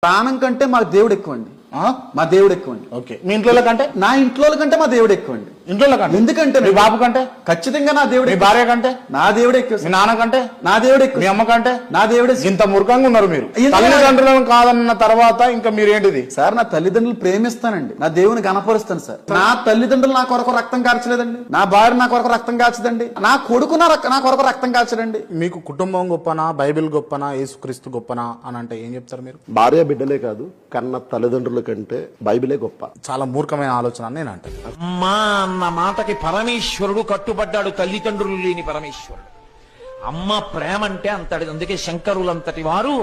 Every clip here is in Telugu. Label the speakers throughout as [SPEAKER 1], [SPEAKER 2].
[SPEAKER 1] ప్రాణం కంటే మా దేవుడు ఎక్కువండి. మా దేవుడు ఎక్కువండి.
[SPEAKER 2] ఓకే, మీ ఇంట్లో కంటే?
[SPEAKER 1] నా ఇంట్లో కంటే మా దేవుడు ఎక్కువండి.
[SPEAKER 2] ఇంట్లో కంటే?
[SPEAKER 1] ఎందుకంటే
[SPEAKER 2] మీ బాబు కంటే?
[SPEAKER 1] ఖచ్చితంగా నా దేవుడు.
[SPEAKER 2] మీ భార్య కంటే?
[SPEAKER 1] నా దేవుడు ఎక్కువ.
[SPEAKER 2] మీ నాన్న కంటే?
[SPEAKER 1] నా దేవుడు ఎక్కువ.
[SPEAKER 2] మీ అమ్మ కంటే?
[SPEAKER 1] నా దేవుడు.
[SPEAKER 2] ఇంత మూర్ఖంగా ఉన్నారు మీరు. తల్లిదండ్రులను కాదన్న తర్వాత ఇంకా మీరేంటిది
[SPEAKER 1] సార్? నా తల్లిదండ్రులు ప్రేమిస్తానండి, నా దేవుని గణపరుస్తాను సార్. నా తల్లిదండ్రులు నా కొరకు రక్తం కార్చలేదండి, నా భార్య నా కొరకు రక్తం కాచదండి, నా కొడుకు నా కొరకు రక్తం కాచడండి.
[SPEAKER 2] మీకు కుటుంబం గొప్పనా, బైబిల్ గొప్పనా, యేసుక్రీస్తు గొప్పనా అని అంటే ఏం చెప్తారు మీరు?
[SPEAKER 3] భార్య బిడ్డలే కాదు, కన్న తల్లిదండ్రుల కంటే బైబిలే గొప్ప.
[SPEAKER 2] చాలా మూర్ఖమైన ఆలోచన అని నేను అంటే.
[SPEAKER 4] అమ్మా అన్న మాటకి పరమేశ్వరుడు కట్టుబడ్డాడు, తల్లిదండ్రులు లేని పరమేశ్వరుడు. అమ్మ ప్రేమ అంటే అంతటి. అందుకే శంకరులంతటి వారు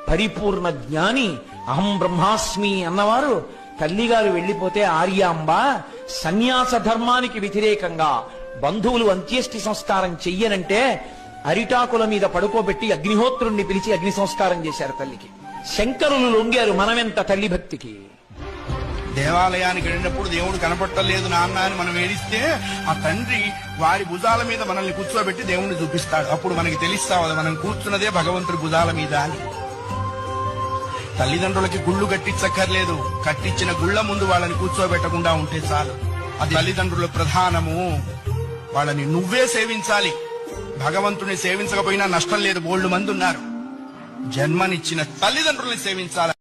[SPEAKER 4] పరిపూర్ణ జ్ఞాని, అహం బ్రహ్మాస్మి అన్నవారు తల్లిగారు వెళ్లిపోతే ఆర్యాంబ సన్యాస ధర్మానికి వ్యతిరేకంగా బంధువులు అంత్యేష్టి సంస్కారం చెయ్యనంటే అరిటాకుల మీద పడుకోబెట్టి అగ్నిహోత్రుణ్ణి పిలిచి అగ్ని సంస్కారం చేశారు తల్లికి. శంకరులు లొంగారు మనమెంత తల్లి భక్తికి.
[SPEAKER 5] దేవాలయానికి వెళ్ళినప్పుడు దేవుడు కనపడలేదు నాన్న అని మనం ఏడిస్తే ఆ తండ్రి వారి భుజాల మీద మనల్ని కూర్చోబెట్టి దేవుణ్ణి చూపిస్తాడు. అప్పుడు మనకి తెలుస్తావు మనం కూర్చున్నదే భగవంతుడి భుజాల మీద అని. తల్లిదండ్రులకి గుళ్ళు కట్టించక్కర్లేదు, కట్టించిన గుళ్ళ ముందు వాళ్ళని కూర్చోబెట్టకుండా ఉంటే చాలు. అది తల్లిదండ్రుల ప్రధానము. వాళ్ళని నువ్వే సేవించాలి. భగవంతుని సేవించకపోయినా నష్టం లేదు, బోల్డు మంది ఉన్నారు. జన్మనిచ్చిన తల్లిదండ్రుల్ని సేవించాలి.